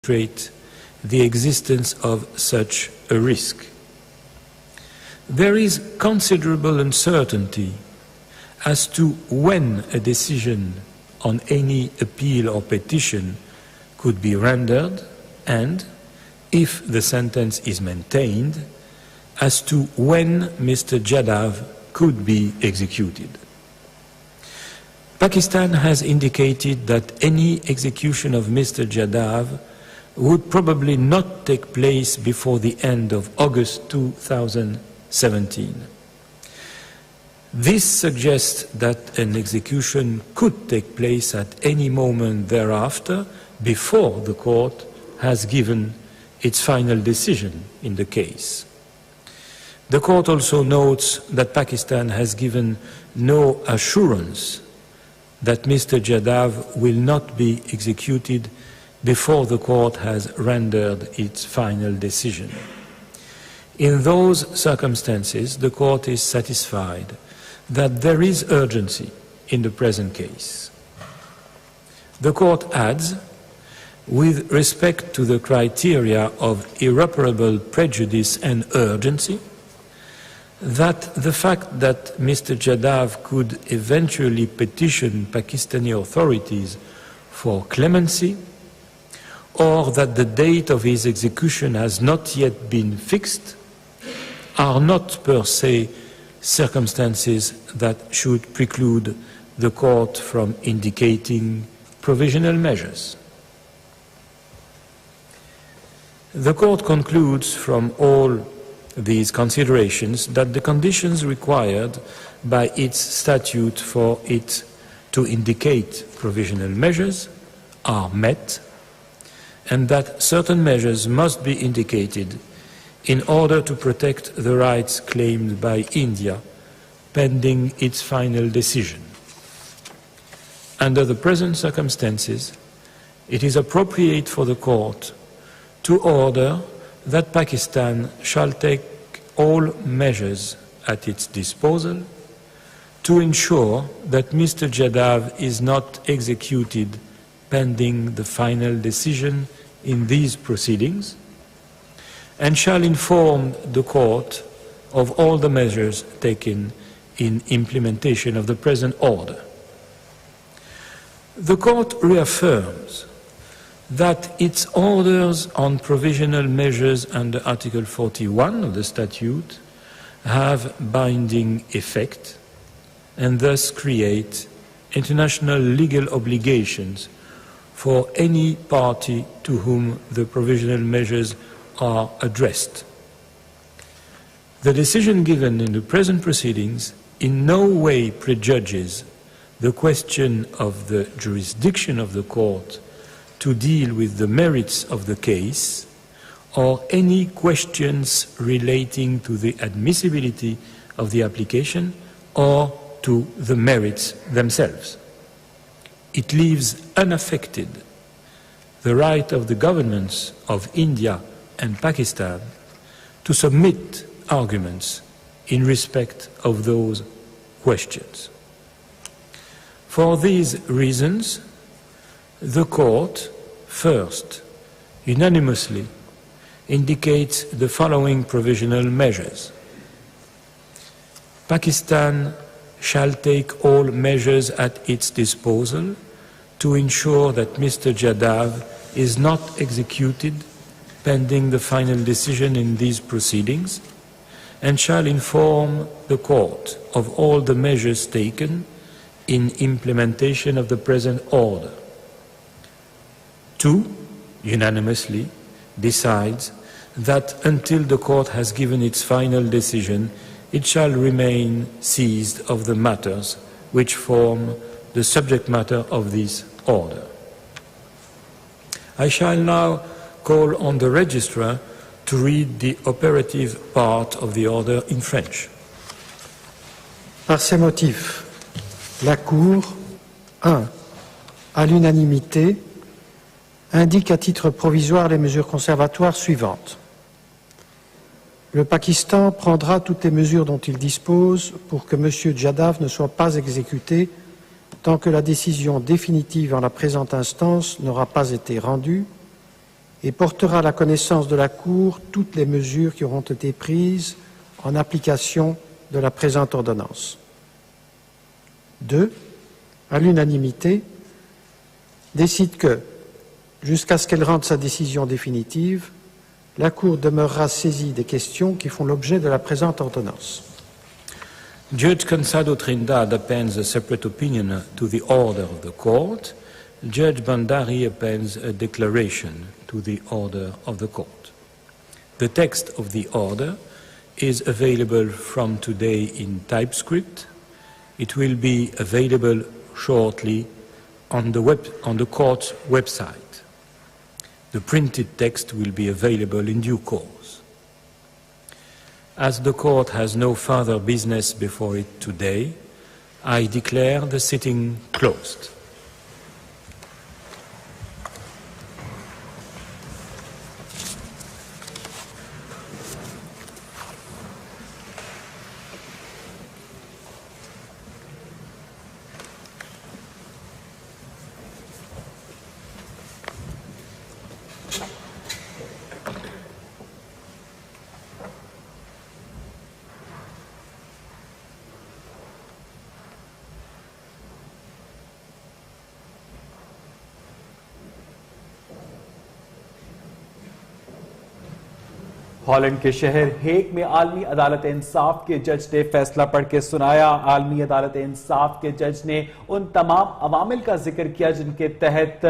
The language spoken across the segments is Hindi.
demonstrate the existence of such a risk. There is considerable uncertainty as to when a decision on any appeal or petition could be rendered and, if the sentence is maintained, as to when Mr. Jadhav could be executed. Pakistan has indicated that any execution of Mr. Jadhav would probably not take place before the end of August 2017. This suggests that an execution could take place at any moment thereafter, before the court has given its final decision in the case. The court also notes that Pakistan has given no assurance that Mr. Jadhav will not be executed before the court has rendered its final decision. In those circumstances, the court is satisfied that there is urgency in the present case. The court adds, with respect to the criteria of irreparable prejudice and urgency, that the fact that Mr. Jadhav could eventually petition Pakistani authorities for clemency, or that the date of his execution has not yet been fixed, are not per se circumstances that should preclude the court from indicating provisional measures. The court concludes from all these considerations that the conditions required by its statute for it to indicate provisional measures are met, and that certain measures must be indicated in order to protect the rights claimed by India pending its final decision. Under the present circumstances, it is appropriate for the court to order that Pakistan shall take all measures at its disposal to ensure that Mr. Jadhav is not executed pending the final decision in these proceedings, and shall inform the court of all the measures taken in implementation of the present order. The court reaffirms that its orders on provisional measures under Article 41 of the statute have binding effect and thus create international legal obligations for any party to whom the provisional measures are addressed. The decision given in the present proceedings in no way prejudges the question of the jurisdiction of the court to deal with the merits of the case or any questions relating to the admissibility of the application or to the merits themselves. It leaves unaffected the right of the governments of India and Pakistan to submit arguments in respect of those questions. For these reasons, the court first unanimously indicates the following provisional measures. Pakistan shall take all measures at its disposal to ensure that Mr. Jadhav is not executed pending the final decision in these proceedings, and shall inform the court of all the measures taken in implementation of the present order. 2, unanimously decides that until the court has given its final decision, it shall remain seized of the matters which form the subject matter of this order. I shall now call on the registrar to read the operative part of the order in French. Par ces motifs, la Cour, 1. À l'unanimité, indique à titre provisoire les mesures conservatoires suivantes. Le Pakistan prendra toutes les mesures dont il dispose pour que M. Jadhav ne soit pas exécuté tant que la décision définitive en la présente instance n'aura pas été rendue et portera à la connaissance de la Cour toutes les mesures qui auront été prises en application de la présente ordonnance. 2. À l'unanimité, décide que, jusqu'à ce qu'elle rende sa décision définitive, la Cour demeurera saisie des questions qui font l'objet de la présente ordonnance. Judge Cansado Trindade appends a separate opinion to the order of the court. Judge Bandari appends a declaration to the order of the court. The text of the order is available from today in TypeScript. It will be available shortly on the court's website. The printed text will be available in due course. As the court has no further business before it today, I declare the sitting closed. Holland के शहर हेग में आलमी अदालत इंसाफ के जज ने फैसला पढ़ के सुनाया। आलमी अदालत इंसाफ के जज ने उन तमाम अवामिल का जिक्र किया जिनके तहत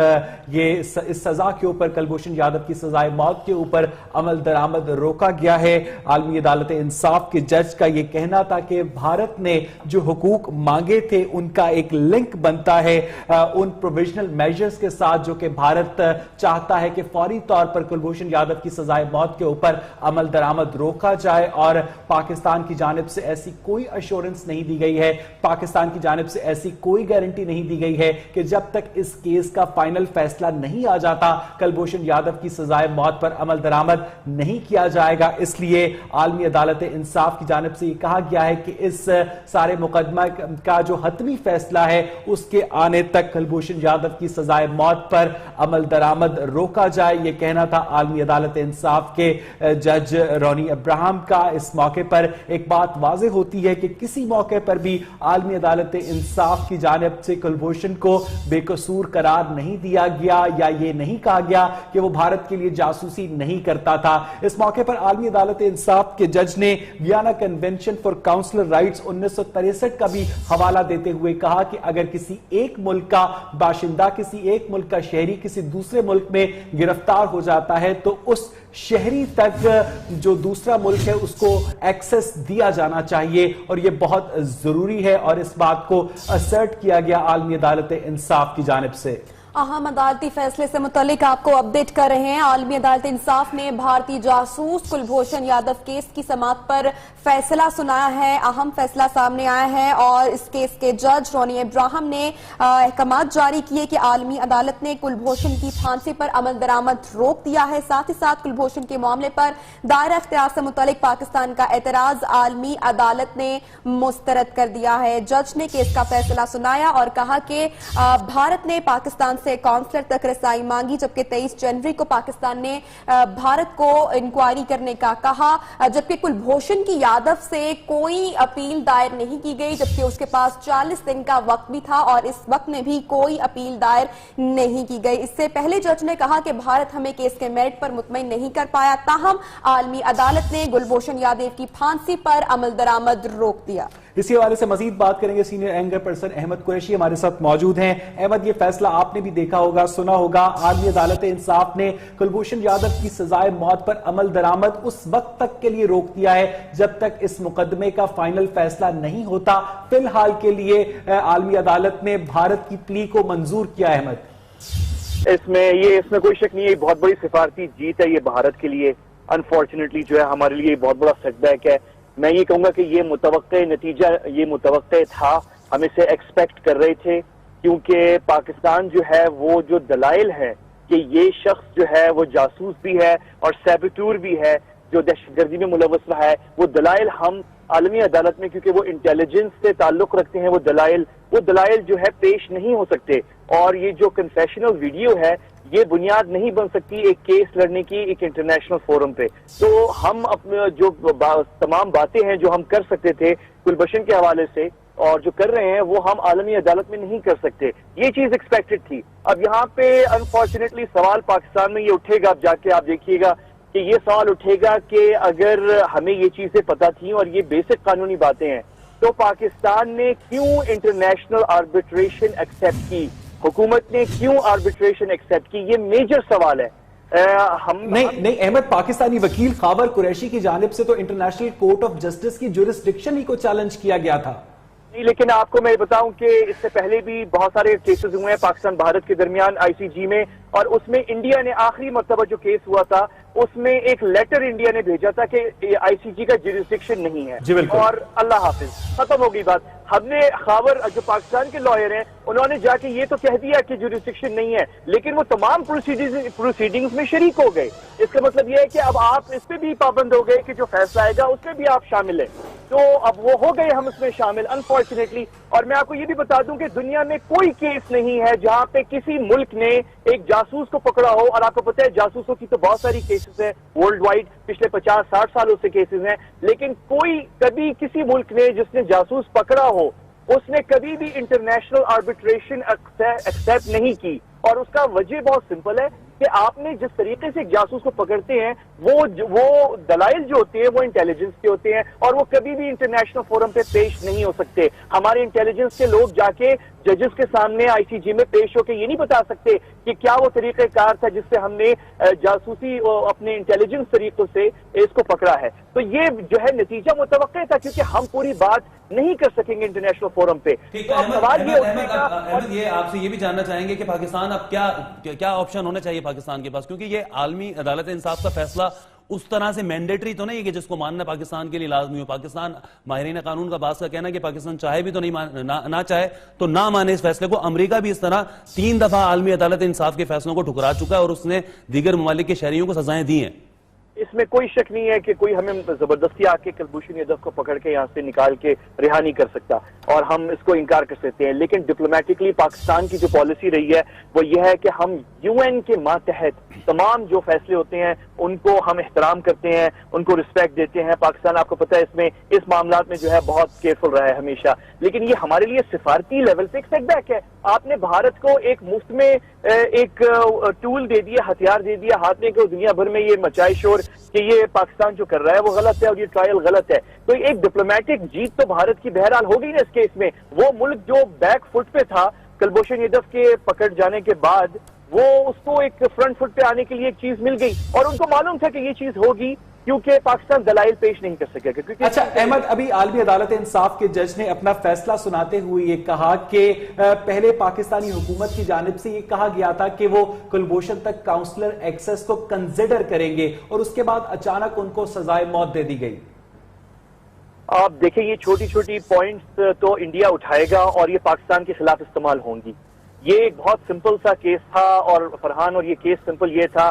इस सजा के ऊपर कुलभूषण यादव की सजाए मौत के ऊपर अमल दरामद रोका गया है। आलमी अदालत इंसाफ के जज का यह कहना था कि भारत ने जो हुकूक मांगे थे उनका एक लिंक बनता है उन प्रोविजनल मेजर्स के साथ जो कि भारत चाहता है कि फौरी तौर पर कुलभूषण यादव की सजाए मौत के ऊपर अमल दरामद रोका जाए और पाकिस्तान की जानिब से ऐसी कोई अश्योरेंस नहीं दी गई है, पाकिस्तान की जानिब से ऐसी कोई गारंटी नहीं दी गई है कि जब तक इस केस का फाइनल फैसला नहीं आ जाता कुलभूषण यादव की सजाए मौत पर अमल दरामद नहीं किया जाएगा। इसलिए आलमी अदालत इंसाफ की जानिब से यह कहा गया है कि इस सारे मुकदमा का जो हतमी फैसला है उसके आने तक कुलभूषण यादव की सजाए मौत पर अमल दरामद रोका जाए। यह कहना था आलमी अदालत इंसाफ के जज रोनी अब्राहम का। इस मौके पर एक बात वाज़ेह होती है कि किसी मौके पर भी आलमी अदालत इंसाफ की जानिब से कुलभूषण को बेकसूर करार नहीं दिया गया या ये नहीं कहा गया कि वो भारत के लिए जासूसी नहीं करता था। इस मौके पर आलमी अदालत इंसाफ के जज ने Vienna convention for consular rights 1963 का भी हवाला देते हुए कहा कि अगर किसी एक मुल्क का बाशिंदा, किसी एक मुल्क का शहरी किसी दूसरे मुल्क में गिरफ्तार हो जाता है तो उस शहरी तक जो दूसरा मुल्क है उसको एक्सेस दिया जाना चाहिए और यह बहुत जरूरी है और इस बात को असर्ट किया गया आलमी अदालत इंसाफ की जानिब से। अहम अदालती फैसले से मुतालिक आपको अपडेट कर रहे हैं। आलमी अदालत इंसाफ ने भारतीय जासूस कुलभूषण यादव केस की समाअत पर फैसला सुनाया है। अहम फैसला सामने आया है और इस केस के जज रोनी अब्राहम ने अहकामात जारी किए कि आलमी अदालत ने कुलभूषण की फांसी पर अमल दरामद रोक दिया है। साथ ही साथ कुलभूषण के मामले पर दायरा इख्तियार से मुतालिक पाकिस्तान का एतराज आलमी अदालत ने मुस्तरद कर दिया है। जज ने केस का फैसला सुनाया और कहा कि भारत ने पाकिस्तान से काउंसलर तक रसाई मांगी, जबकि 23 जनवरी को पाकिस्तान ने भारत को इंक्वायरी करने का कहा, जबकि कुलभूषण की यादव से कोई अपील दायर नहीं की गई, जबकि उसके पास 40 दिन का वक्त भी था और इस वक्त में भी कोई अपील दायर नहीं की गई। इससे पहले जज ने कहा कि भारत हमें केस के मेरिट पर मुतमईन नहीं कर पाया, ताहम आलमी अदालत ने कुलभूषण यादव की फांसी पर अमल दरामद रोक दिया। इसी हवाले से मजीद बात करेंगे। Senior anchor person Ahmed Qureshi हमारे साथ मौजूद हैं। अहमद, ये फैसला आपने भी देखा होगा, सुना होगा। आलमी अदालत इंसाफ ने कुलभूषण यादव की सजाए मौत पर अमल दरामद उस वक्त तक के लिए रोक दिया है जब तक इस मुकदमे का फाइनल फैसला नहीं होता। फिलहाल के लिए आलमी अदालत ने भारत की प्ली को मंजूर किया। अहमद, इसमें कोई शक नहीं है, बहुत बड़ी सिफारती जीत है ये भारत के लिए। अनफॉर्चुनेटली जो है हमारे लिए बहुत बड़ा सेटबैक है। मैं ये कहूंगा कि ये मुतवक्के नतीजा, ये मुतवक्के था, हम इसे एक्सपेक्ट कर रहे थे, क्योंकि पाकिस्तान जो है वो जो दलाइल है कि ये शख्स जो है वो जासूस भी है और सैबटूर भी है, जो दहशतगर्दी में मुलव्वस है, वो दलाइल हम आलमी अदालत में, क्योंकि वो इंटेलिजेंस से ताल्लुक रखते हैं, वो दलाइल जो है पेश नहीं हो सकते। और ये जो कन्फेशनल वीडियो है ये बुनियाद नहीं बन सकती एक केस लड़ने की एक इंटरनेशनल फोरम पे। तो हम अपने जो तमाम बातें हैं जो हम कर सकते थे गुलबशन के हवाले से और जो कर रहे हैं वो हम आलमी अदालत में नहीं कर सकते, ये चीज एक्सपेक्टेड थी। अब यहाँ पे अनफॉर्चुनेटली सवाल पाकिस्तान में ये उठेगा, अब जाके आप देखिएगा कि ये सवाल उठेगा कि अगर हमें ये चीजें पता थी और ये बेसिक कानूनी बातें हैं तो पाकिस्तान ने क्यों इंटरनेशनल आर्बिट्रेशन एक्सेप्ट की, हुकूमत ने क्यों आर्बिट्रेशन एक्सेप्ट की, ये मेजर सवाल है। नहीं अहमद, पाकिस्तानी वकील खाबर कुरैशी की जानिब से तो इंटरनेशनल कोर्ट ऑफ जस्टिस की जुरिस्डिक्शन ही को चैलेंज किया गया था। नहीं, लेकिन आपको मैं बताऊं कि इससे पहले भी बहुत सारे केसेस हुए हैं पाकिस्तान भारत के दरमियान आईसीजी में, और उसमें इंडिया ने आखिरी मर्तबा जो केस हुआ था उसमें एक लेटर इंडिया ने भेजा था कि आईसीजी का जुरिस्डिक्शन नहीं है और अल्लाह हाफिज, खत्म हो गई बात। हमने खाबर जो पाकिस्तान के लॉयर हैं उन्होंने जाके ये तो कह दिया कि जुरिस्डिक्शन नहीं है, लेकिन वो तमाम प्रोसीडिंग्स में शरीक हो गए। इसका मतलब ये है कि अब आप इस पे भी पाबंद हो गए कि जो फैसला आएगा उसमें भी आप शामिल है, तो अब वो हो गए हम इसमें शामिल अनफॉर्चुनेटली। और मैं आपको ये भी बता दूं कि दुनिया में कोई केस नहीं है जहां पे किसी मुल्क ने एक जासूस को पकड़ा हो, और आपको पता है जासूसों की तो बहुत सारी केसेस हैं वर्ल्ड वाइड, पिछले 50-60 सालों से केसेस हैं, लेकिन कोई कभी किसी मुल्क ने जिसने जासूस पकड़ा हो उसने कभी भी इंटरनेशनल आर्बिट्रेशन एक्सेप्ट नहीं की। और उसका वजह बहुत सिंपल है कि आपने जिस तरीके से एक जासूस को पकड़ते हैं वो दलाइल जो होते हैं वो इंटेलिजेंस के होते हैं और वो कभी भी इंटरनेशनल फोरम पे पेश नहीं हो सकते। हमारे इंटेलिजेंस के लोग जाके जजेस के सामने आईसीजी में पेश होकर ये नहीं बता सकते कि क्या वो तरीक़ेकार था जिससे हमने जासूसी अपने इंटेलिजेंस तरीकों से इसको पकड़ा है। तो ये जो है नतीजा मुतवक्के था, क्योंकि हम पूरी बात नहीं कर सकेंगे इंटरनेशनल फोरम पे। तो सवाल ये उठेगा, ये आपसे ये भी जानना चाहेंगे कि पाकिस्तान अब क्या ऑप्शन होना चाहिए पाकिस्तान के पास, क्योंकि ये आलमी अदालत इंसाफ का फैसला उस तरह से मैंडेटरी तो नहीं है कि जिसको मानना पाकिस्तान के लिए लाजमी हो। पाकिस्तान माहिरीन कानून का बात का कहना है कि पाकिस्तान चाहे भी तो नहीं ना चाहे तो ना माने इस फैसले को। अमेरिका भी इस तरह 3 दफा आलमी अदालत इंसाफ के फैसलों को ठुकरा चुका है और उसने दीगर ममालिक के शहरियों को सजाएं दी हैं। इसमें कोई शक नहीं है कि कोई हमें जबरदस्ती आके कुलभूषण यादव को पकड़ के यहाँ से निकाल के रिहा नहीं कर सकता और हम इसको इनकार कर सकते हैं। लेकिन डिप्लोमेटिकली पाकिस्तान की जो पॉलिसी रही है वो ये है कि हम यूएन के मातहत तमाम जो फैसले होते हैं उनको हम एहतराम करते हैं, उनको रिस्पेक्ट देते हैं। पाकिस्तान आपको पता है इसमें इस मामला में जो है बहुत केयरफुल रहा है हमेशा, लेकिन ये हमारे लिए सिफारती लेवल पे एक सेटबैक है। आपने भारत को एक मुफ्त में एक टूल दे दिया, हथियार दे दिया हाथ में, कि दुनिया भर में ये मचाए शोर कि ये पाकिस्तान जो कर रहा है वो गलत है और ये ट्रायल गलत है। तो एक डिप्लोमेटिक जीत तो भारत की बहरहाल हो गई ना इस केस में। वो मुल्क जो बैक फुट पे था कुलभूषण यादव के पकड़ जाने के बाद, वो उसको एक फ्रंट फुट पे आने के लिए एक चीज मिल गई और उनको मालूम था कि ये चीज होगी, क्योंकि पाकिस्तान दलाइल पेश नहीं कर सकेगा। क्योंकि अच्छा अहमद, अभी आलमी अदालत इंसाफ के जज ने अपना फैसला सुनाते हुए ये कहा कि पहले पाकिस्तानी हुकूमत की जानिब से ये कहा गया था कि वो कुलभूषण तक काउंसलर एक्सेस को कंसिडर करेंगे और उसके बाद अचानक उनको सजाए मौत दे दी गई। आप देखिए ये छोटी छोटी पॉइंट्स तो इंडिया उठाएगा और ये पाकिस्तान के खिलाफ इस्तेमाल होंगी। ये एक बहुत सिंपल सा केस था और फरहान, और ये केस सिंपल ये था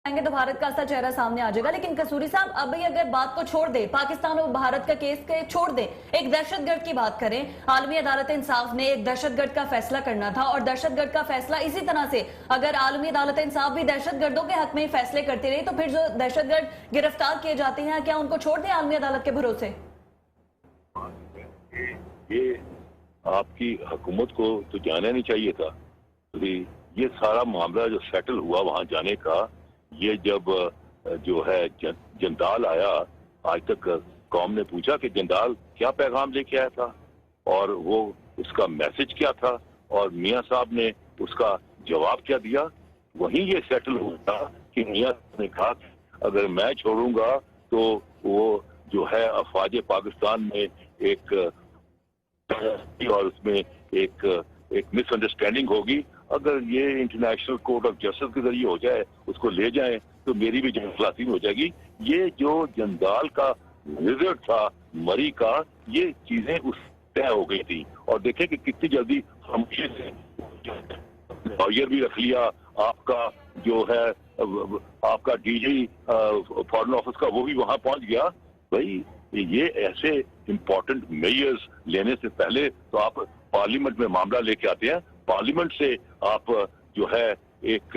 कि तो भारत का असली चेहरा सामने आ जाएगा। लेकिन कसूरी साहब, अभी अगर बात को छोड़ दे, पाकिस्तान और भारत का केस के छोड़ दे, एक दहशतगर्द की बात करें। आलमी अदालत इंसाफ ने एक दहशतगर्द का फैसला करना था और दहशतगर्द का फैसला इसी तरह से अगर आलमी अदालत इंसाफ भी दहशतगर्दों के हक में फैसले करती रही तो फिर जो दहशतगर्द गिरफ्तार किए जाते हैं क्या उनको छोड़ दें आलमी अदालत के भरोसे? ये आपकी हुकूमत को तो जाना नहीं चाहिए था। ये सारा मामला जो सेटल हुआ वहां जाने का, ये जब जो है जंदाल आया, आज तक कौम ने पूछा कि जंदाल क्या पैगाम लेके आया था और वो उसका मैसेज क्या था और मियां साहब ने उसका जवाब क्या दिया। वहीं ये सेटल हुआ कि मियां ने कहा अगर मैं छोड़ूंगा तो वो जो है अफवाज पाकिस्तान में एक और उसमें एक मिसअंडरस्टैंडिंग होगी। अगर ये इंटरनेशनल कोर्ट ऑफ जस्टिस के जरिए हो जाए, उसको ले जाएं, तो मेरी भी जनखलासी हो जाएगी। ये जो जंदाल का रिजल्ट था मरी का, ये चीजें उस तय हो गई थी। और देखें कि कितनी जल्दी हम लॉयर भी रख लिया, आपका जो है आपका डीजी फॉरेन ऑफिस का वो भी वहां पहुंच गया। भाई ये ऐसे इंपॉर्टेंट मेजर्स लेने से पहले तो आप पार्लियामेंट में मामला लेके आते हैं, पार्लियामेंट से आप जो है एक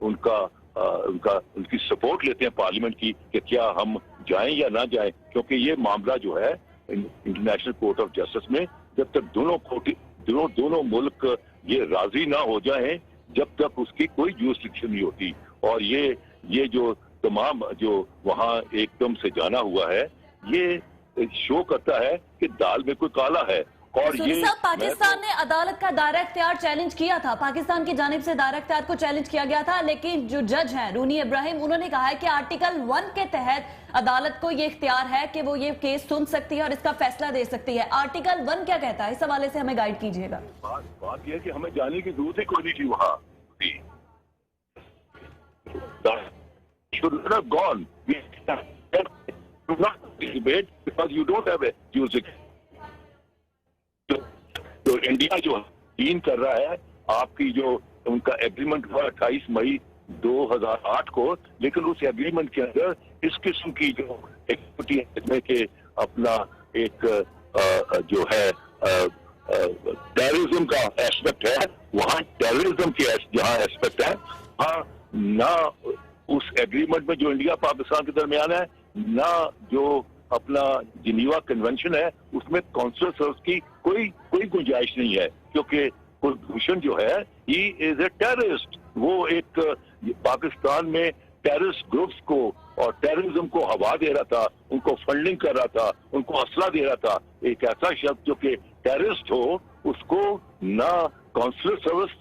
उनकी सपोर्ट लेते हैं पार्लियामेंट की कि क्या हम जाएं या ना जाएं, क्योंकि ये मामला जो है इंटरनेशनल कोर्ट ऑफ जस्टिस में जब तक दोनों मुल्क ये राजी ना हो जाएं, जब तक उसकी कोई जुरिस्डिक्शन नहीं होती। और ये जो तमाम जो वहां एकदम से जाना हुआ है, ये शो करता है कि दाल में कोई काला है। और ये पाकिस्तान ने अदालत का दायरा इख्तियार चैलेंज किया था, पाकिस्तान की जानिब से दायरा इख्तियार को चैलेंज किया गया था, लेकिन जो जज हैं रूनी इब्राहिम, उन्होंने कहा है कि आर्टिकल 1 के तहत अदालत को ये इख्तियार है कि वो ये केस सुन सकती है और इसका फैसला दे सकती है। आर्टिकल 1 क्या कहता है, इस हवाले से हमें गाइड कीजिएगा। बात यह है कि हमें जाने की जरूरत ही कोई नहीं थी वहां। should not have gone. We should not debate because you don't have a jurisdiction. तो इंडिया जो डील कर रहा है, आपकी जो उनका एग्रीमेंट हुआ 28 मई 2008 को, लेकिन उस एग्रीमेंट के अंदर इस किस्म की जो एक्टिविटी है कि अपना एक जो है टेररिज्म का एस्पेक्ट है, वहाँ टेररिज्म के जहाँ एस्पेक्ट है, वहाँ ना उस एग्रीमेंट में जो इंडिया पाकिस्तान के दरमियान है, ना जो अपना जिनीवा कन्वेंशन है, उसमें कॉन्सुलर सर्विस की कोई गुंजाइश नहीं है, क्योंकि कुलभूषण जो है ही इज ए टेररिस्ट। वो एक पाकिस्तान में टेररिस्ट ग्रुप्स को और टेररिज्म को हवा दे रहा था, उनको फंडिंग कर रहा था, उनको असला दे रहा था। एक ऐसा शख्स जो कि टेररिस्ट हो, उसको ना कॉन्सुलर सर्विस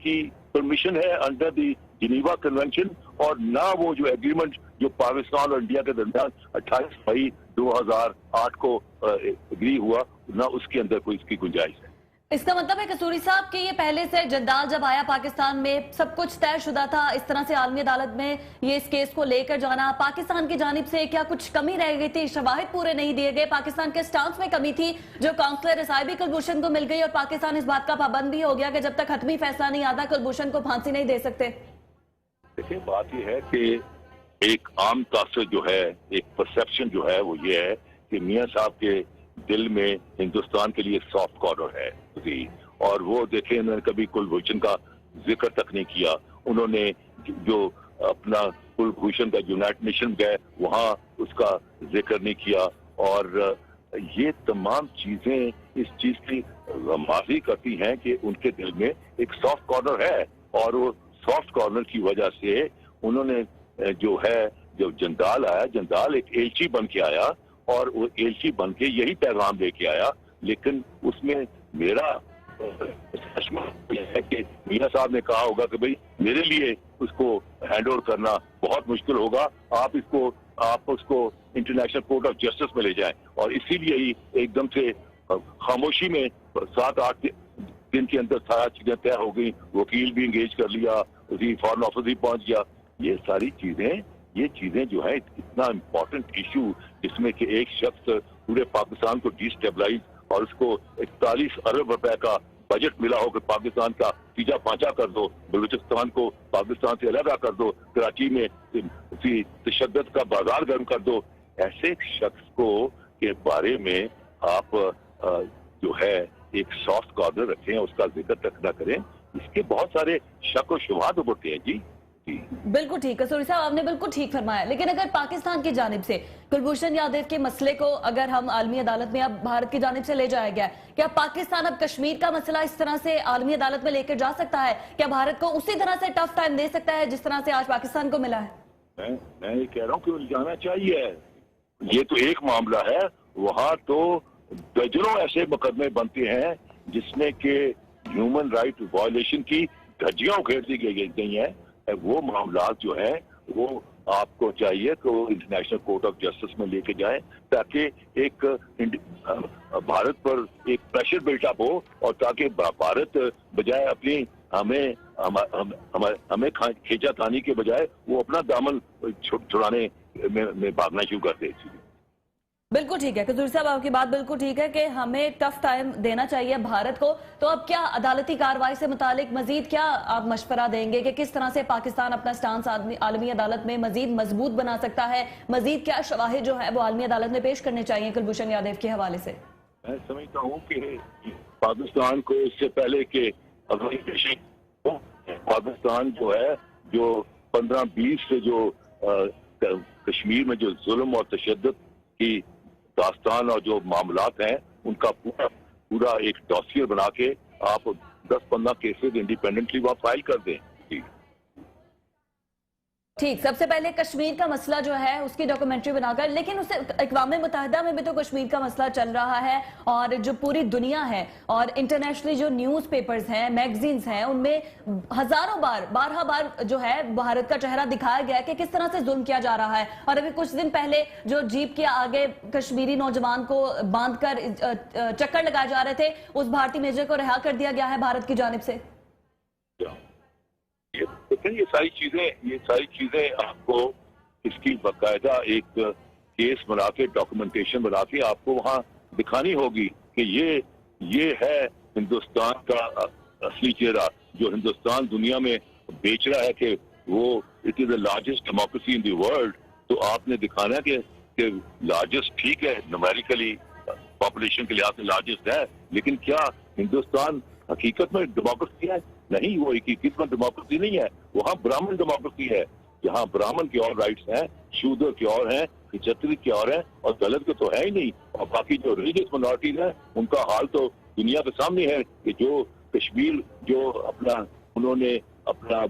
की परमिशन है अंडर द जिनीवा कन्वेंशन, और ना वो जो एग्रीमेंट जो पाकिस्तान और इंडिया के दरमियान 28 मई 2008 को एग्री हुआ, ना उसके अंदर कोई इसकी गुंजाइश है। इसका मतलब है कसूरी साहब कि ये पहले से जद्दाल जब आया पाकिस्तान में सब कुछ तयशुदा था, इस तरह से आलमी अदालत में ये इस केस को लेकर जाना, पाकिस्तान की जानिब से क्या कुछ कमी रह गई थी, शवाहिद पूरे नहीं दिए गए, पाकिस्तान के स्टांस में कमी थी जो काउंसलर रसाई कुलभूषण को मिल गई, और पाकिस्तान इस बात का पाबंद भी हो गया कि जब तक हतमी फैसला नहीं आता कुलभूषण को फांसी नहीं दे सकते। देखिए, बात यह है कि एक आम तासर जो है, एक परसेप्शन जो है वो ये है कि मियां साहब के दिल में हिंदुस्तान के लिए सॉफ्ट कॉर्नर है जी, और वो देखें उन्होंने कभी कुलभूषण का जिक्र तक नहीं किया। उन्होंने जो अपना कुलभूषण का यूनाइटेड नेशन गए वहां उसका जिक्र नहीं किया, और ये तमाम चीजें इस चीज की माजी करती हैं कि उनके दिल में एक सॉफ्ट कॉर्नर है, और वो सॉफ्ट कॉर्नर की वजह से उन्होंने जो है, जब जंदाल आया, जंदाल एक एलची बन के आया और वो एलची बन के यही पैगाम लेके आया, लेकिन उसमें मेरा है कि मियां साहब ने कहा होगा कि भाई मेरे लिए उसको हैंड ओवर करना बहुत मुश्किल होगा, आप उसको इंटरनेशनल कोर्ट ऑफ जस्टिस में ले जाएं, और इसीलिए ही एकदम से खामोशी में 7-8 दिन के अंदर सारा चीजें तय हो गई, वकील भी इंगेज कर लिया, उसी फॉरेन ऑफिस भी पहुंच गया। ये सारी ये चीजें जो है इतना इम्पोर्टेंट इशू, जिसमें कि एक शख्स पूरे पाकिस्तान को डिस्टेबलाइज और उसको 41 अरब रुपए का बजट मिला हो कि पाकिस्तान का तीजा पांचा कर दो, बलूचिस्तान को पाकिस्तान से अलग कर दो, कराची में तशद्दुद का बाजार गर्म कर दो, ऐसे शख्स को के बारे में आप जो है एक सॉफ्ट कॉर्नर रखें, उसका जिक्र तक न करें, इसके बहुत सारे शक और शुबहात उभरते हैं। जी बिल्कुल ठीक, कसूरी साहब आपने बिल्कुल ठीक फरमाया। लेकिन अगर पाकिस्तान की जानिब से कुलभूषण यादव के मसले को अगर हम आलमी अदालत में अब भारत की जानिब से ले जाया गया, क्या पाकिस्तान अब कश्मीर का मसला इस तरह से आलमी अदालत में लेकर जा सकता है? क्या भारत को उसी तरह से टफ टाइम दे सकता है जिस तरह से आज पाकिस्तान को मिला है? मैं ये कह रहा हूँ कि जाना चाहिए। ये तो एक मामला है, वहां तो दर्जनों ऐसे मुकदमे बनते हैं जिसमें के ह्यूमन राइट वायलेशन की धज्जियां उखेड़ दी गई हैं। वो मामला जो है वो आपको चाहिए कि वो इंटरनेशनल कोर्ट ऑफ जस्टिस में लेके जाएं, ताकि एक भारत पर एक प्रेशर बिल्टअप हो, और ताकि भारत बजाय अपनी हमें खींचातानी के बजाय वो अपना दामन छुड़ाने में भागना शुरू कर दे। बिल्कुल ठीक है कसूरी साहब, आपकी बात बिल्कुल ठीक है कि हमें टफ टाइम देना चाहिए भारत को। तो अब क्या अदालती कार्रवाई से मुतालिक मजीद क्या आप मशवरा देंगे कि किस तरह से पाकिस्तान अपना स्टांस आलमी अदालत में मजीद मजबूत बना सकता है? मजीद क्या शवाहिद जो है वो आलमी अदालत में पेश करने चाहिए कुलभूषण यादव के हवाले से? मैं समझता हूँ कि पाकिस्तान को इससे पहले के पाकिस्तान जो है, जो 15-20 से जो कश्मीर में जो जुल्म और तशद्दुद की दास्तान और जो मामलात हैं, उनका पूरा एक डॉसियर बना के आप 10-15 केसेस इंडिपेंडेंटली वहाँ फाइल कर दें। ठीक, सबसे पहले कश्मीर का मसला जो है उसकी डॉक्यूमेंट्री बनाकर, लेकिन उससे अक़वाम मुत्तहिदा में भी तो कश्मीर का मसला चल रहा है और जो पूरी दुनिया है और इंटरनेशनली जो न्यूज़ पेपर्स हैं, मैगजीन्स हैं, उनमें हजारों बार 12 बार जो है भारत का चेहरा दिखाया गया है कि किस तरह से जुल्म किया जा रहा है। और अभी कुछ दिन पहले जो जीप के आगे कश्मीरी नौजवान को बांधकर चक्कर लगाए जा रहे थे, उस भारतीय मेजर को रिहा कर दिया गया है भारत की जानिब से। ये सारी चीजें आपको इसकी बाकायदा एक केस बना के, डॉक्यूमेंटेशन बना के आपको वहाँ दिखानी होगी कि ये है हिंदुस्तान का असली चेहरा, जो हिंदुस्तान दुनिया में बेच रहा है कि वो it is the largest democracy in the world. तो आपने दिखाना है कि लार्जेस्ट ठीक है, न्यूमेरिकली पॉपुलेशन के लिहाज से लार्जेस्ट है, लेकिन क्या हिंदुस्तान हकीकत में डेमोक्रेसी है? नहीं, वो हकीकत में डेमोक्रेसी नहीं है। वहाँ ब्राह्मण डेमोक्रेसी है, जहाँ ब्राह्मण के और राइट्स हैं, शूद्र के और हैं, क्षत्रिय के और हैं, और दलित के तो है ही नहीं। और बाकी जो रिलीजियस माइनॉरिटीज हैं, उनका हाल तो दुनिया के सामने है कि जो कश्मीर जो उन्होंने अपना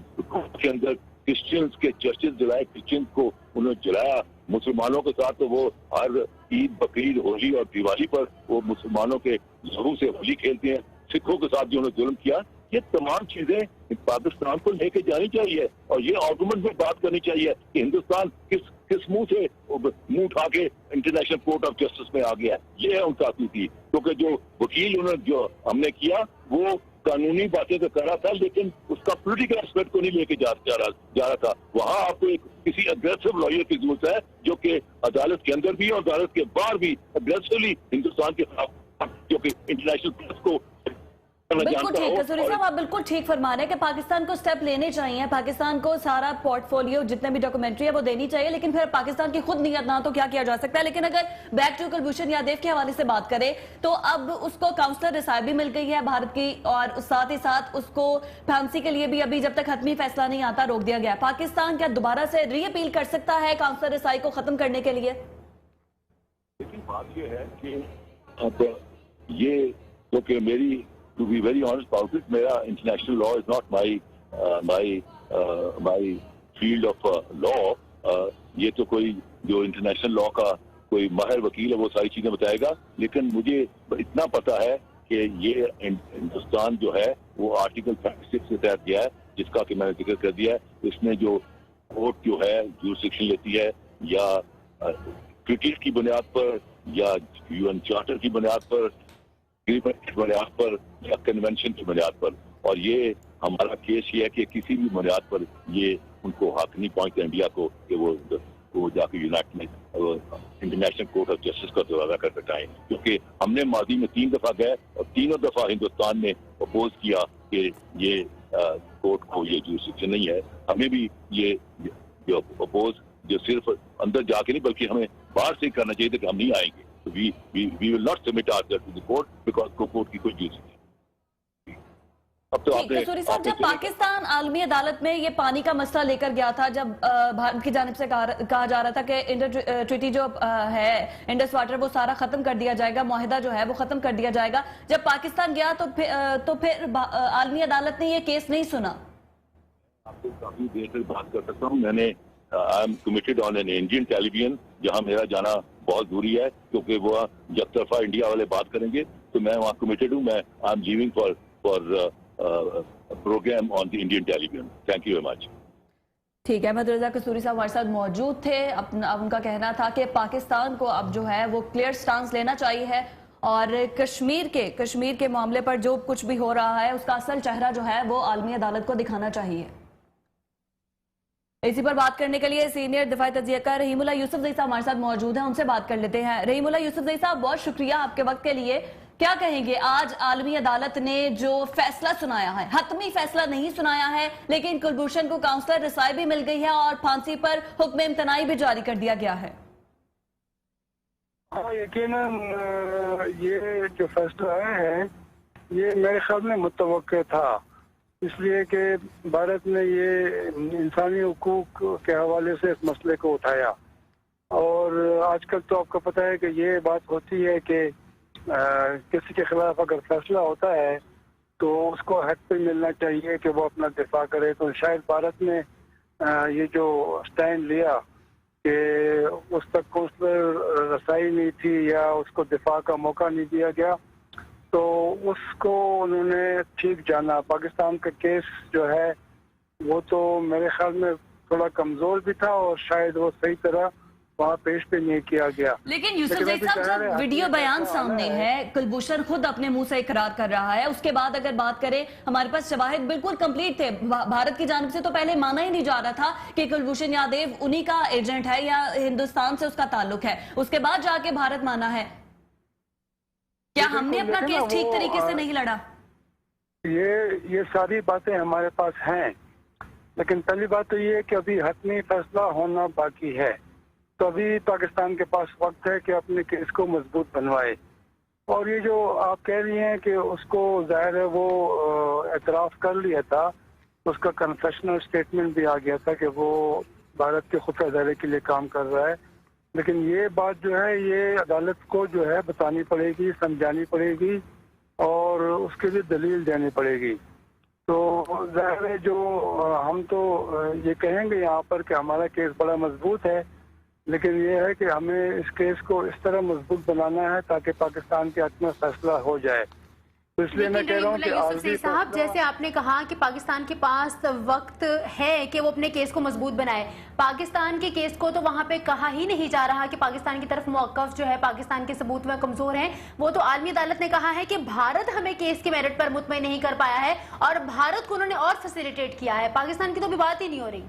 के अंदर क्रिश्चियंस के चर्चेज जलाए, क्रिश्चियंस को उन्होंने जलाया। मुसलमानों के साथ तो वो हर ईद, बकरीद, होली और दिवाली पर वो मुसलमानों के लहू से होली खेलते हैं। सिखों के साथ जो उन्होंने जुल्म किया, ये तमाम चीजें पाकिस्तान को लेके जानी चाहिए और ये आर्गुमेंट में बात करनी चाहिए कि हिंदुस्तान किस मुंह से मुंह उठा के इंटरनेशनल कोर्ट ऑफ जस्टिस में आ गया। ये है उनका स्थिति, क्योंकि जो वकील उन्होंने जो हमने किया वो कानूनी बातें तो कर रहा था, लेकिन उसका पॉलिटिकल एस्पेक्ट को नहीं लेके जा रहा था। वहाँ आपको एक किसी अग्रेसिव लॉयर की जरूरत है, जो कि अदालत के अंदर भी और अदालत के बाहर भी अग्रेसिवली हिंदुस्तान के खिलाफ, जो कि इंटरनेशनल प्रेस को। बिल्कुल ठीक, कसूरी साहब आप बिल्कुल ठीक फरमा रहे हैं कि पाकिस्तान को स्टेप लेने चाहिए, पाकिस्तान को सारा पोर्टफोलियो जितने भी डॉक्यूमेंट्री है वो देनी चाहिए, लेकिन फिर पाकिस्तान की खुद नीयत ना तो क्या किया जा सकता है। लेकिन अगर बैक टू कुलभूषण यादव के हवाले से बात करें तो अब उसको काउंसलर रिसाई भी मिल गई है भारत की, और साथ ही साथ उसको फांसी के लिए भी अभी जब तक हतमी फैसला नहीं आता रोक दिया गया। पाकिस्तान क्या दोबारा से री अपील कर सकता है काउंसलर रिसाई को खत्म करने के लिए? लेकिन बात यह है कि अब ये क्योंकि मेरी to be very honest about it, मेरा international law is not my field of law। ये तो कोई जो international law का कोई माहिर वकील है वो सारी चीजें बताएगा, लेकिन मुझे इतना पता है कि ये हिंदुस्तान जो है वो आर्टिकल 36 से तहत गया है, जिसका कि मैंने जिक्र कर दिया है। इसमें जो कोर्ट जो है जुरिसडिक्शन लेती है या क्रिकेट की बुनियाद पर या UN चार्टर की बुनियाद पर, एग्रीमेंट की बुनियाद पर या कन्वेंशन की बुनियाद पर, और ये हमारा केस ये है कि किसी भी बुनियाद पर ये उनको हक नहीं पहुंचता इंडिया को कि वो जाकर यूनाइटेड में इंटरनेशनल कोर्ट ऑफ जस्टिस का दौरा कर बैठाएं, क्योंकि हमने माजी में 3 दफा गए और तीनों दफा हिंदुस्तान ने अपोज किया कि ये कोर्ट को ये जुरिसडिक्शन नहीं है। हमें भी ये जो अपोज जो सिर्फ अंदर जाके नहीं बल्कि हमें बाहर से करना चाहिए था कि हम नहीं आएंगे। We will not submit ourselves to the court because court की कोई जुरिसडिक्शन नहीं। अब तो आपने जब पाकिस्तान आलमी अदालत में ये पानी का मसला लेकर गया था, जब भारत की जानिब से कहा जा रहा था कि इंटर ट्रीटी जो है इंडस वाटर वो सारा खत्म कर दिया जाएगा, मुआहिदा जो है वो खत्म कर दिया जाएगा, जब पाकिस्तान गया तो फिर आलमी अदालत ने ये केस नहीं सुना। आपको काफी देर तक बात कर सकता हूँ। मैंने I am committed on an Indian television, जहाँ मेरा जाना बहुत दूरी है, क्योंकि वो जब तरफा इंडिया वाले बात करेंगे तो मैं वहाँ कमिटेड हूँ। मैं I am leaving for programme on the Indian television. Thank you very much. ठीक है, अहमद रजा कसूरी साहब हमारे साथ मौजूद थे। अब उनका कहना था कि पाकिस्तान को अब जो है वो क्लियर स्टांस लेना चाहिए है और कश्मीर के मामले पर जो कुछ भी हो रहा है उसका असल चेहरा जो है वो आलमी अदालत को दिखाना चाहिए। इसी पर बात करने के लिए सीनियर दिफाई तज्जियाकार रहीमुल्लाह यूसुफजई साहब हमारे साथ मौजूद हैं, उनसे बात कर लेते हैं। रहीमुल्लाह यूसुफजई साहब, बहुत शुक्रिया आपके वक्त के लिए। क्या कहेंगे, आज आलमी अदालत ने जो फैसला सुनाया है, हतमी फैसला नहीं सुनाया है, लेकिन कुलभूषण को काउंसलर रिसाई भी मिल गई है और फांसी पर हुक्म इम्तनाई भी जारी कर दिया गया है? हाँ, यकीनन ये जो फैसला आया है ये मेरे ख्याल में मुतवक्के था, इसलिए कि भारत ने ये इंसानी हुकूक के हवाले से इस मसले को उठाया। और आजकल तो आपको पता है कि ये बात होती है कि किसी के खिलाफ अगर फैसला होता है तो उसको हक पे मिलना चाहिए कि वो अपना दिफा करे। तो शायद भारत ने ये जो स्टैंड लिया कि उस तक कौंसलर रसाई नहीं थी या उसको दिफा का मौका नहीं दिया गया, तो उसको उन्होंने ठीक जाना। पाकिस्तान का केस जो है वो तो मेरे ख्याल में थोड़ा कमजोर भी था और शायद वो सही तरह वहाँ पेश भी नहीं किया गया। लेकिन यूसुफ जैद साहब, जब वीडियो बयान सामने है, कुलभूषण खुद अपने मुंह से इकरार कर रहा है, उसके बाद अगर बात करें, हमारे पास शवाहिद बिल्कुल कंप्लीट थे। भारत की जानिब से तो पहले माना ही नहीं जा रहा था कि कुलभूषण यादव उन्हीं का एजेंट है या हिंदुस्तान से उसका ताल्लुक है, उसके बाद जाके भारत माना है। क्या हमने अपना केस ठीक तरीके से नहीं लड़ा? ये सारी बातें हमारे पास हैं, लेकिन पहली बात तो ये है कि अभी हतमी फैसला होना बाकी है। तो अभी पाकिस्तान के पास वक्त है कि अपने केस को मजबूत बनवाए। और ये जो आप कह रही हैं कि उसको जाहिर है वो एतराफ़ कर लिया था, उसका कन्फेशनल स्टेटमेंट भी आ गया था कि वो भारत के खुफिया इदारे के लिए काम कर रहा है। लेकिन ये बात जो है ये अदालत को जो है बतानी पड़ेगी, समझानी पड़ेगी और उसके लिए दलील देनी पड़ेगी। तो जाहिर है जो हम तो ये कहेंगे यहाँ पर कि हमारा केस बड़ा मजबूत है, लेकिन ये है कि हमें इस केस को इस तरह मजबूत बनाना है ताकि पाकिस्तान के हक में फैसला हो जाए। तो इसलिए मैं कह रहा हूँ कि यूसुफ साहब, जैसे आपने कहा कि पाकिस्तान के पास वक्त है कि वो अपने केस को मजबूत बनाए, पाकिस्तान के केस को तो वहां पे कहा ही नहीं जा रहा कि पाकिस्तान की तरफ मौकफ जो है, पाकिस्तान के सबूत में कमजोर हैं। वो तो आलमी अदालत ने कहा है कि भारत हमें केस के मेरिट पर मुतमईन नहीं कर पाया है और भारत को उन्होंने और फैसिलिटेट किया है। पाकिस्तान की तो भी बात ही नहीं हो रही।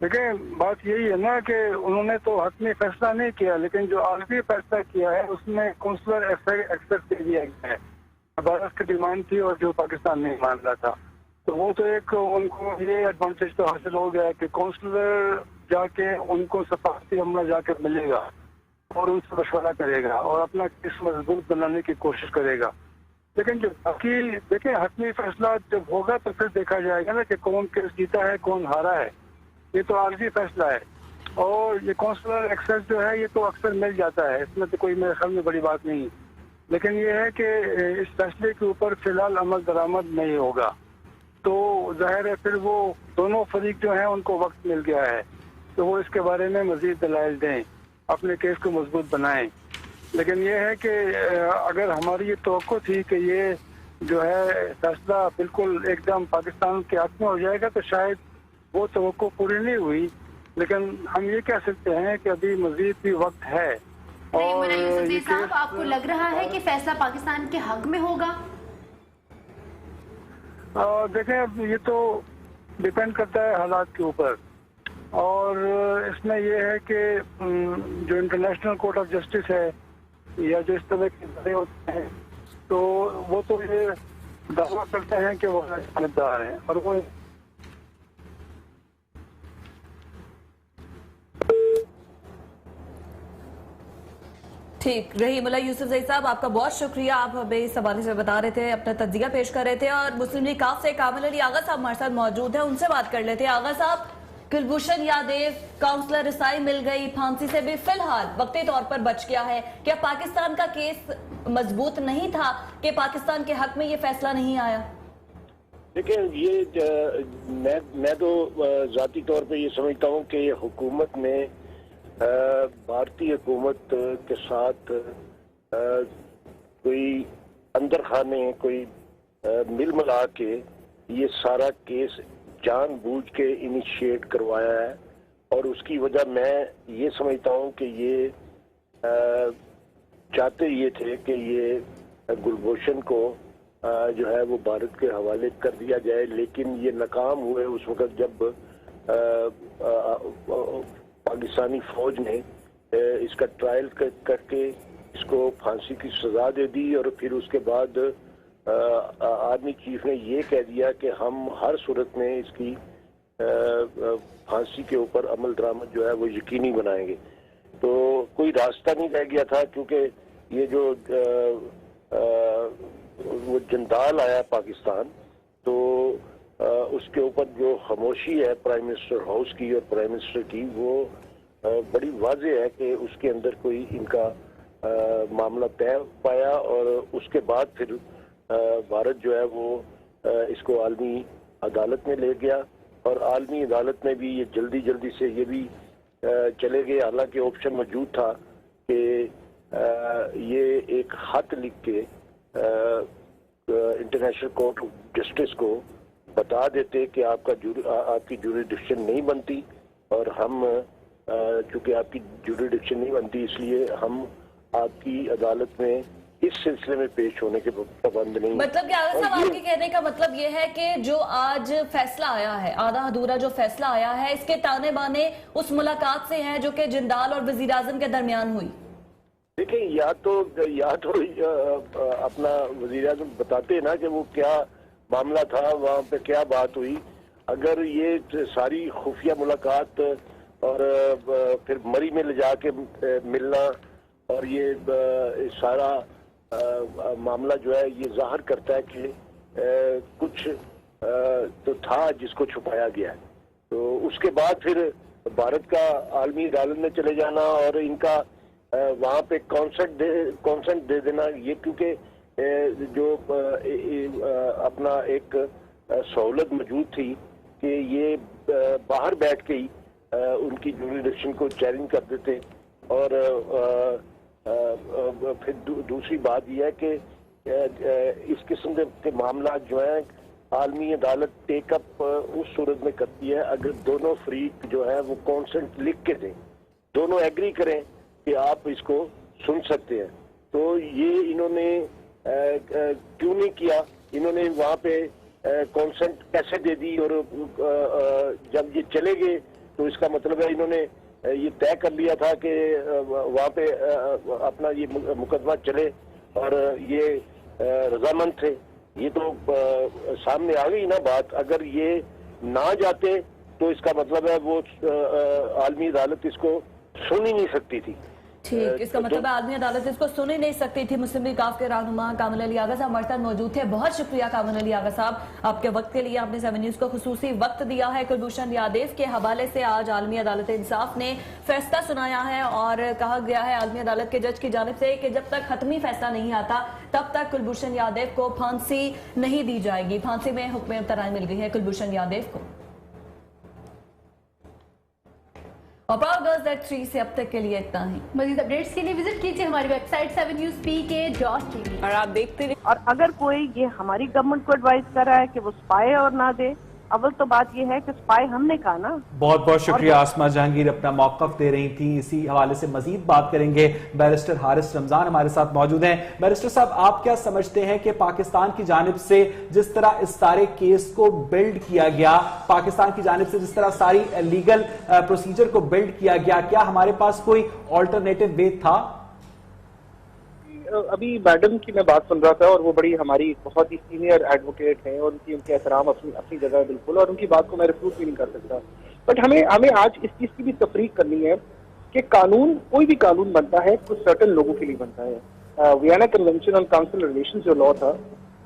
देखिए, बात यही है ना कि उन्होंने तो हतमी फैसला नहीं किया, लेकिन जो आलमी फैसला किया है उसमें कौंसलर एक्सेस दे दिया गया है। भारत की डिमांड थी और जो पाकिस्तान नहीं मान रहा था, तो वो तो एक उनको ये एडवांटेज तो हासिल हो गया कि कौंसलर जाके उनको सफारती अमला जाके मिलेगा और उनसे मशवरा करेगा और अपना केस मजबूत बनाने की कोशिश करेगा। लेकिन जो बाकी देखें, हतमी फैसला जब होगा तो फिर देखा जाएगा ना कि कौन केस जीता है, कौन हारा है। ये तो आर्जी फैसला है और ये कौंसलर एक्सेस जो है ये तो अक्सर मिल जाता है, इसमें तो कोई मेरे ख्याल में बड़ी बात नहीं। लेकिन ये है कि इस फैसले के ऊपर फिलहाल अमल दरामद नहीं होगा, तो जाहिर है फिर वो दोनों फरीक जो हैं उनको वक्त मिल गया है, तो वो इसके बारे में मजीद दलाइल दें, अपने केस को मजबूत बनाएं। लेकिन ये है कि अगर हमारी ये तवक्को थी कि ये जो है फैसला बिल्कुल एकदम पाकिस्तान के हाथ में हो जाएगा, तो शायद वो तवक्को पूरी नहीं हुई। लेकिन हम ये कह सकते हैं कि अभी मजीद भी वक्त है। और साहब, आपको लग रहा है कि फैसला पाकिस्तान के हक में होगा? देखें, अब ये तो डिपेंड करता है हालात के ऊपर, और इसमें यह है कि जो इंटरनेशनल कोर्ट ऑफ जस्टिस है या जो इस तरह के इदारे होते हैं, तो वो तो ये दावा करते हैं कि वो जिम्मेदार हैं और वो ठीक रही। मुल्ला यूसुफ जई साहब, आपका बहुत शुक्रिया, आप हमें इस हवाले से बता रहे थे, अपना तज्जिया पेश कर रहे थे। और मुस्लिम लीग काफ से कामिल अली आगा साहब हमारे साथ मौजूद है, उनसे बात कर लेते हैं। आगा साहब, कुलभूषण यादव काउंसलर रसाई मिल गई, फांसी से भी फिलहाल वक्ती तौर पर बच गया है। क्या पाकिस्तान का केस मजबूत नहीं था कि पाकिस्तान के हक में ये फैसला नहीं आया? देखिए, ये मैं तो जाती तौर पे ये समझता हूँ कि हुकूमत ने भारतीय हुकूमत के साथ कोई अंदर खाने कोई मिल मिला के ये सारा केस जानबूझ के इनिशिएट करवाया है, और उसकी वजह मैं ये समझता हूँ कि ये चाहते ये थे कि ये कुलभूषण को जो है वो भारत के हवाले कर दिया जाए, लेकिन ये नाकाम हुए उस वक्त जब पाकिस्तानी फौज ने इसका ट्रायल करके इसको फांसी की सजा दे दी, और फिर उसके बाद आर्मी चीफ ने ये कह दिया कि हम हर सूरत में इसकी फांसी के ऊपर अमल दरामद जो है वो यकीनी बनाएंगे। तो कोई रास्ता नहीं रह गया था, क्योंकि ये जो वो जंदाल आया पाकिस्तान, तो उसके ऊपर जो खामोशी है प्राइम मिनिस्टर हाउस की और प्राइम मिनिस्टर की, वो बड़ी वाज़ेह है कि उसके अंदर कोई इनका मामला तय पाया और उसके बाद फिर भारत जो है वो इसको आलमी अदालत में ले गया और आलमी अदालत में भी ये जल्दी से ये भी चले गए। हालांकि ऑप्शन मौजूद था कि ये एक खत लिख के इंटरनेशनल कोर्ट ऑफ जस्टिस को बता देते कि आपकी जुरिडिक्शन नहीं बनती और हम चूंकि आपकी जुरिडिक्शन नहीं बनती इसलिए हम आपकी अदालत में इस सिलसिले में पेश होने के पाबंद नहीं। मतलब क्या साहब, आपके कहने का मतलब ये है कि जो आज फैसला आया है, आधा अधूरा जो फैसला आया है, इसके ताने बाने उस मुलाकात से हैं जो कि जिंदाल और वजीर आजम के दरमियान हुई? देखिए, या तो अपना वजीर आजम बताते ना कि वो क्या मामला था, वहाँ पे क्या बात हुई। अगर ये सारी खुफिया मुलाकात और फिर मरी में ले जाके मिलना और ये सारा मामला जो है ये जाहिर करता है कि कुछ तो था जिसको छुपाया गया है, तो उसके बाद फिर भारत का आलमी अदालत में चले जाना और इनका वहाँ पे कॉन्सेंट दे देना, ये क्योंकि जो अपना एक सहूलत मौजूद थी कि ये बाहर बैठ के ही उनकी जुरिडिक्शन को चैलेंज कर देते। और फिर दूसरी बात यह है कि इस किस्म के मामला जो है आलमी अदालत टेकअप उस सूरत में करती है अगर दोनों फ्रीक जो है वो कॉन्सेंट लिख के दें, दोनों एग्री करें कि आप इसको सुन सकते हैं। तो ये इन्होंने क्यों नहीं किया? इन्होंने वहाँ पे कॉन्सेंट कैसे दे दी और जब ये चले गए तो इसका मतलब है इन्होंने ये तय कर लिया था कि वहाँ पे अपना ये मुकदमा चले और ये रजामंद थे। ये तो सामने आ गई ना बात। अगर ये ना जाते तो इसका मतलब है वो आलमी अदालत इसको सुन ही नहीं सकती थी। ठीक, इसका मतलब है आलमी अदालत इसको सुन ही नहीं सकती थी। मुस्लिम लीग काफ के रहनुमा कामिल अली आगा साहब हमारे साथ मौजूद थे। बहुत शुक्रिया कामिल अली आगा साहब आपके वक्त के लिए, आपने 7 न्यूज को खुसूसी वक्त दिया है। कुलभूषण यादव के हवाले से आज आलमी अदालत इंसाफ ने फैसला सुनाया है और कहा गया है आलमी अदालत के जज की जानिब से कि जब तक खत्मी फैसला नहीं आता तब तक कुलभूषण यादव को फांसी नहीं दी जाएगी। फांसी में हुक्म तराई मिल गई है कुलभूषण यादव को। और पावर 3 से अब तक के लिए इतना ही। मज़ीद अपडेट्स के लिए विजिट कीजिए हमारी वेबसाइट 7newspk.tv और आप देखते रहिए। और अगर कोई ये हमारी गवर्नमेंट को एडवाइस कर रहा है कि वो स्पाई और ना दे, अव्वल तो बात ये है कि स्पाई हमने कहा ना। बहुत बहुत शुक्रिया आसमा जहांगीर अपना मौकफ दे रही थी। इसी हवाले से मजीद बात करेंगे। बैरिस्टर हारिस रमजान हमारे साथ मौजूद हैं। बैरिस्टर साहब, आप क्या समझते हैं कि पाकिस्तान की जानिब से जिस तरह इस सारे केस को बिल्ड किया गया, पाकिस्तान की जानिब से जिस तरह सारी लीगल प्रोसीजर को बिल्ड किया गया, क्या हमारे पास कोई ऑल्टरनेटिव वे था? अभी मैडम की मैं बात सुन रहा था और वो बड़ी हमारी बहुत ही सीनियर एडवोकेट हैं और उनके एहतराम अपनी जगह है बिल्कुल, और उनकी बात को मैं रिफ्यूज भी नहीं कर सकता। बट हमें आज इस चीज की भी तफरीक करनी है कि कानून, कोई भी कानून बनता है कुछ सर्टेन लोगों के लिए बनता है। Vienna convention on council relation जो लॉ था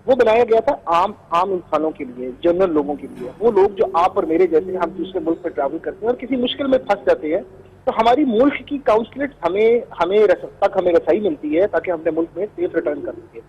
वो बनाया गया था आम इंसानों के लिए, जनरल लोगों के लिए। वो लोग जो आप और मेरे जैसे हम दूसरे मुल्क में ट्रैवल करते हैं और किसी मुश्किल में फंस जाते हैं, तो हमारी मुल्क की काउंसलेट हमें रसाई मिलती है ताकि हम अपने मुल्क में सेफ रिटर्न कर सके।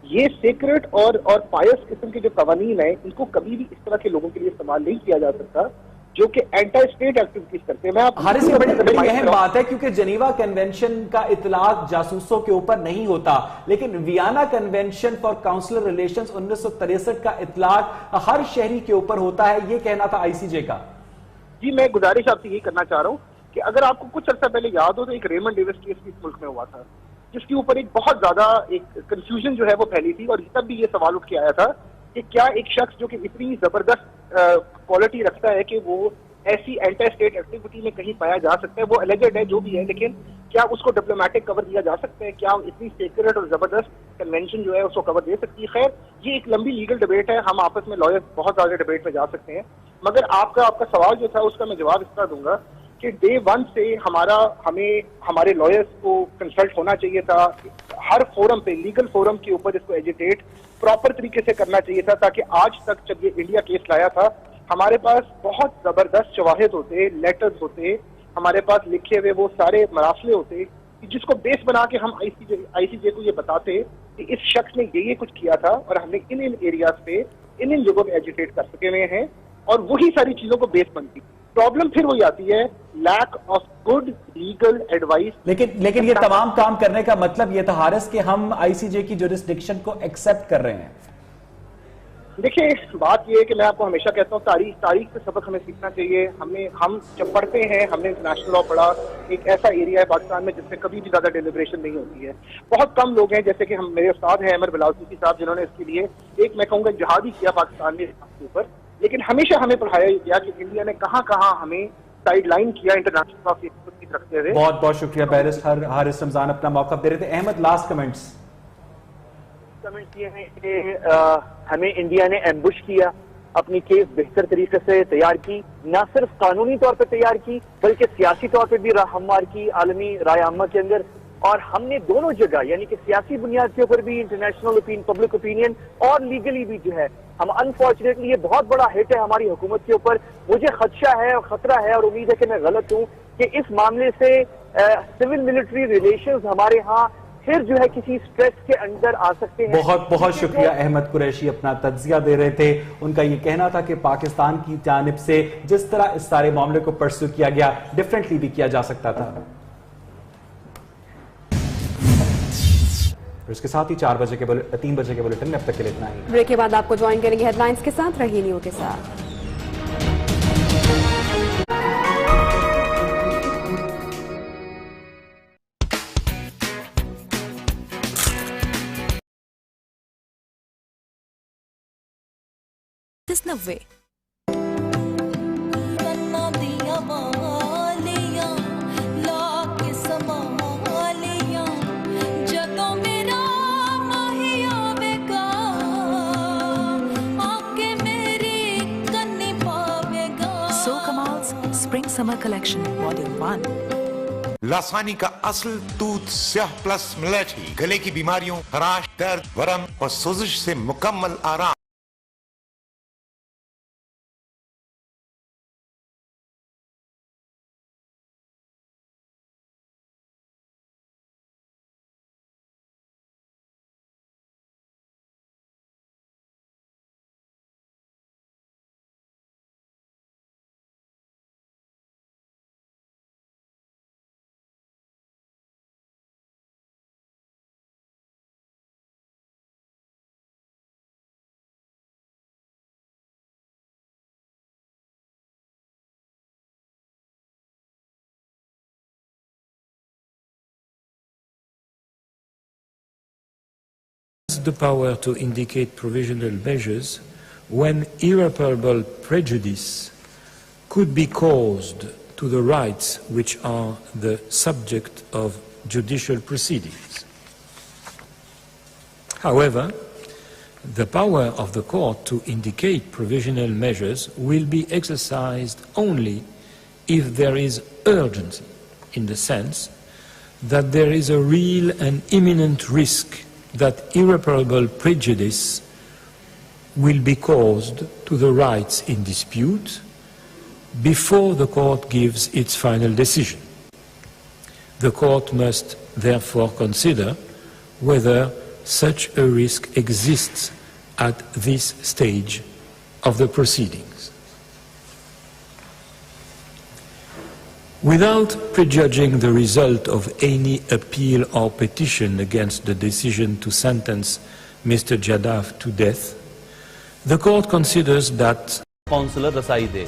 ये सीक्रेट और पायस किस्म के जो कवानीन है, इनको कभी भी इस तरह के लोगों के लिए इस्तेमाल नहीं किया जा सकता जो कि एंटी स्टेट एक्टिविटीज करते हैं। मैं हारिस, ये बड़ी अहम बात है क्योंकि जेनीवा कन्वेंशन का इतलाक जासूसों के ऊपर नहीं होता, लेकिन Vienna convention for consular relations 1963 का इतलाक हर शहरी के ऊपर होता है, ये कहना था आईसीजे का। जी, मैं गुजारिश आपसे यही करना चाह रहा हूँ कि अगर आपको कुछ अर्सा पहले याद हो तो एक रेमंड डेविस केस इस मुल्क में हुआ था जिसके ऊपर एक बहुत ज्यादा एक कंफ्यूजन जो है वो फैली थी और तब भी ये सवाल उठ के आया था कि क्या एक शख्स जो कि इतनी जबरदस्त क्वालिटी रखता है कि वो ऐसी एंटी स्टेट एक्टिविटी में कहीं पाया जा सकता है, वो एलिजेड है जो भी है, लेकिन क्या उसको डिप्लोमेटिक कवर दिया जा सकता है? क्या इतनी सीक्रेट और जबरदस्त कन्वेंशन जो है उसको कवर दे सकती है? खैर, ये एक लंबी लीगल डिबेट है, हम आपस में लॉयर्स बहुत ज्यादा डिबेट में जा सकते हैं। मगर आपका सवाल जो था उसका मैं जवाब इस तरह दूंगा कि डे 1 से हमारे लॉयर्स को कंसल्ट होना चाहिए था। हर फोरम पे, लीगल फोरम के ऊपर इसको एजिटेट प्रॉपर तरीके से करना चाहिए था, ताकि आज तक जब ये इंडिया केस लाया था हमारे पास बहुत जबरदस्त शवाहिद होते, लेटर्स होते, हमारे पास लिखे हुए वो सारे मरासले होते जिसको बेस बना के हम आईसीजे को ये बताते कि इस शख्स ने ये कुछ किया था और हमने इन एरियाज पे इन जगहों पे एजिटेट कर सके हुए हैं, और वही सारी चीजों को बेस बनती। प्रॉब्लम फिर वही आती है, lack of good legal advice. लेकिन ये तमाम काम करने का मतलब ये था हारिस कि हम आईसीजे की जुरिस्डिक्शन को एक्सेप्ट कर रहे हैं। देखिए, बात ये है कि मैं आपको हमेशा कहता हूँ तारीख से सबक हमें सीखना चाहिए। हम जब पढ़ते हैं, हमने इंटरनेशनल लॉ पढ़ा, एक ऐसा एरिया है पाकिस्तान में जिसमें कभी भी ज्यादा डिलिब्रेशन नहीं होती है। बहुत कम लोग हैं, जैसे कि हम मेरे उस्ताद हैं अमर बिलाल सूफी साहब, जिन्होंने इसके लिए एक मैं कहूँगा जिहाद ही किया पाकिस्तान में इसके ऊपर। लेकिन हमेशा हमें पढ़ाया गया कि इंडिया ने कहाँ हमें साइडलाइन किया इंटरनेशनल लॉ की रखते हुए। बहुत बहुत शुक्रिया बैरिस्टर हारिस रमजान अपना मौका दे रहे थे। अहमद, लास्ट कमेंट्स ये हैं कि हमें इंडिया ने एम्बुश किया, अपनी केस बेहतर तरीके से तैयार की, न सिर्फ कानूनी तौर पर तैयार की बल्कि सियासी तौर पर भी हमवार की आलमी राय आमा के अंदर। और हमने दोनों जगह यानी कि सियासी बुनियाद के ऊपर भी, इंटरनेशनल पब्लिक ओपिनियन और लीगली भी जो है, हम अनफॉर्चुनेटली ये बहुत बड़ा हिट है हमारी हुकूमत के ऊपर। मुझे खदशा है और खतरा है और उम्मीद है कि मैं गलत हूँ कि इस मामले से सिविल मिलिट्री रिलेशंस हमारे यहाँ फिर जो है किसी स्ट्रेस के अंदर आ सकते हैं। बहुत बहुत शुक्रिया। अहमद कुरैशी अपना तज्जिया दे रहे थे। उनका ये कहना था कि पाकिस्तान की जानिब से जिस तरह इस सारे मामले को परस्यू किया गया, डिफरेंटली भी किया जा सकता था। इसके साथ ही 3 बजे के बुलेटिन में अब तक के लिए इतना ही। ब्रेक के बाद आपको ज्वाइन करेंगे हेडलाइंस के साथ, रही न्यू के साथ। नब्बे स्प्रिंग समर कलेक्शन वॉल्यूम 1। लासानी का असल दूध स्याह प्लस मिलेठी गले की बीमारियों, खराश, दर्द, वरम और सोजिश से मुकम्मल आराम। The power to indicate provisional measures when irreparable prejudice could be caused to the rights which are the subject of judicial proceedings. However, the power of the court to indicate provisional measures will be exercised only if there is urgency, in the sense that there is a real and imminent risk that irreparable prejudice will be caused to the rights in dispute before the court gives its final decision. The court must therefore consider whether such a risk exists at this stage of the proceedings. Without prejudging the result of any appeal or petition against the decision to sentence Mr. Jadaf to death, the court considers that consular रसाई दे।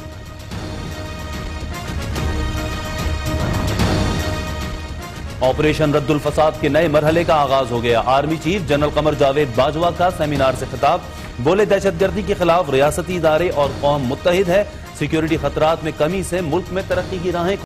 ऑपरेशन रद्दुल फसाद के नए मरहले का आगाज हो गया। Army chief general Qamar Javed Bajwa का सेमिनार से खिताब। बोले, दहशतगर्दी के खिलाफ रियासती इदारे और कौम मुत्तहिद है। सिक्योरिटी खतरात में कमी से मुल्क में तरक्की की राहें